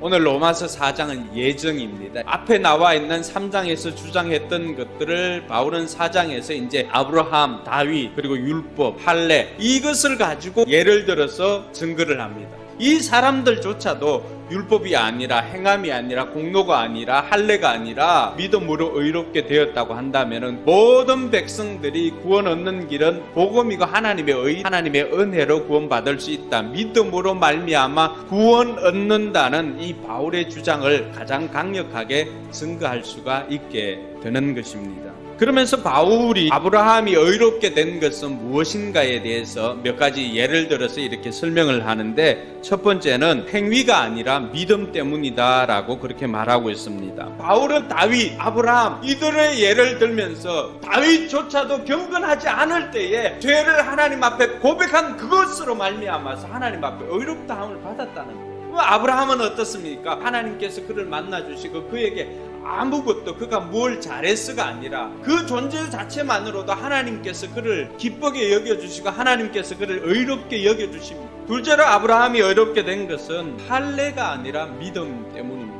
오늘 로마서 4장은 예정입니다. 앞에 나와 있는 3장에서 주장했던 것들을 바울은 4장에서 이제 아브라함, 다윗, 그리고 율법, 할례 이것을 가지고 예를 들어서 증거를 합니다. 이 사람들조차도 율법이 아니라 행함이 아니라 공로가 아니라 할례가 아니라 믿음으로 의롭게 되었다고 한다면 모든 백성들이 구원 얻는 길은 복음이고 하나님의 은혜로 구원받을 수 있다. 믿음으로 말미암아 구원 얻는다는 이 바울의 주장을 가장 강력하게 증거할 수가 있게 되는 것입니다. 그러면서 바울이 아브라함이 의롭게 된 것은 무엇인가에 대해서 몇 가지 예를 들어서 이렇게 설명을 하는데, 첫 번째는 행위가 아니라 믿음 때문이다라고 그렇게 말하고 있습니다. 바울은 다윗, 아브라함 이들의 예를 들면서 다윗조차도 경건하지 않을 때에 죄를 하나님 앞에 고백한 그것으로 말미암아서 하나님 앞에 의롭다함을 받았다는 거예요. 아브라함은 어떻습니까? 하나님께서 그를 만나주시고 그에게 아무것도 그가 뭘 잘했어가 아니라 그 존재 자체만으로도 하나님께서 그를 기쁘게 여겨주시고 하나님께서 그를 의롭게 여겨주십니다. 둘째로 아브라함이 의롭게 된 것은 할례가 아니라 믿음 때문입니다.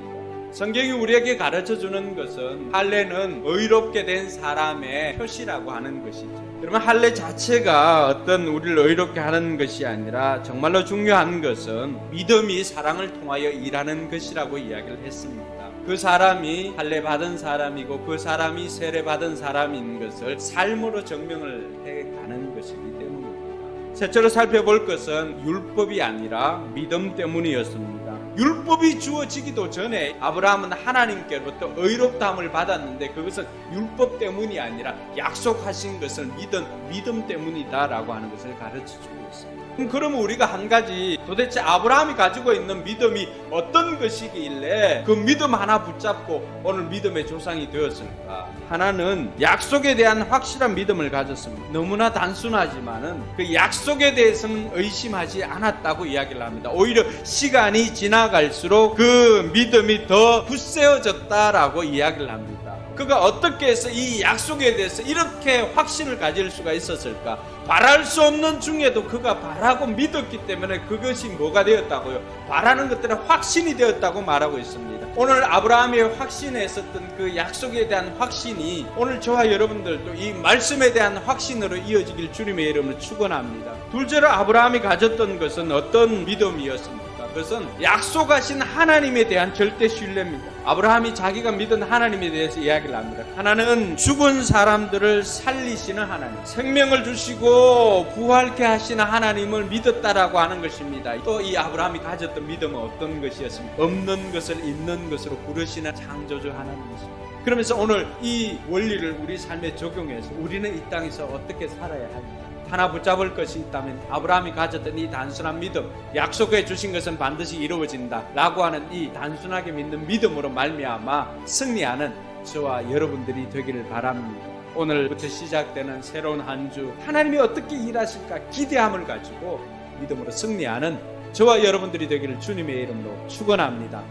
성경이 우리에게 가르쳐주는 것은 할례는 의롭게 된 사람의 표시라고 하는 것이죠. 그러면 할례 자체가 어떤 우리를 의롭게 하는 것이 아니라 정말로 중요한 것은 믿음이 사랑을 통하여 일하는 것이라고 이야기를 했습니다. 그 사람이 할례 받은 사람이고 그 사람이 세례 받은 사람인 것을 삶으로 증명을 해가는 것이기 때문입니다. 셋째로 살펴볼 것은 율법이 아니라 믿음 때문이었습니다. 율법이 주어지기도 전에 아브라함은 하나님께로부터 의롭다함을 받았는데 그것은 율법 때문이 아니라 약속하신 것을 믿은 믿음 때문이다라고 하는 것을 가르쳐주고 있습니다. 그러면 우리가 한 가지, 도대체 아브라함이 가지고 있는 믿음이 어떤 것이길래 그 믿음 하나 붙잡고 오늘 믿음의 조상이 되었을까? 하나는 약속에 대한 확실한 믿음을 가졌습니다. 너무나 단순하지만은 그 약속에 대해서는 의심하지 않았다고 이야기를 합니다. 오히려 시간이 지나갈수록 그 믿음이 더 굳세어졌다라고 이야기를 합니다. 그가 어떻게 해서 이 약속에 대해서 이렇게 확신을 가질 수가 있었을까? 바랄 수 없는 중에도 그가 바라고 믿었기 때문에 그것이 뭐가 되었다고요? 바라는 것들은 확신이 되었다고 말하고 있습니다. 오늘 아브라함의 확신에 있었던 그 약속에 대한 확신이 오늘 저와 여러분들도 이 말씀에 대한 확신으로 이어지길 주님의 이름으로 축원합니다. 둘째로 아브라함이 가졌던 것은 어떤 믿음이었습니까? 그것은 약속하신 하나님에 대한 절대 신뢰입니다. 아브라함이 자기가 믿은 하나님에 대해서 이야기를 합니다. 하나는 죽은 사람들을 살리시는 하나님, 생명을 주시고 부활케 하시는 하나님을 믿었다라고 하는 것입니다. 또 이 아브라함이 가졌던 믿음은 어떤 것이었습니까? 없는 것을 있는 것으로 부르시는 창조주 하나님이십니다. 그러면서 오늘 이 원리를 우리 삶에 적용해서 우리는 이 땅에서 어떻게 살아야 할까? 하나 붙잡을 것이 있다면 아브라함이 가졌던 이 단순한 믿음, 약속해 주신 것은 반드시 이루어진다 라고 하는 이 단순하게 믿는 믿음으로 말미암아 승리하는 저와 여러분들이 되기를 바랍니다. 오늘부터 시작되는 새로운 한 주, 하나님이 어떻게 일하실까 기대함을 가지고 믿음으로 승리하는 저와 여러분들이 되기를 주님의 이름으로 축원합니다.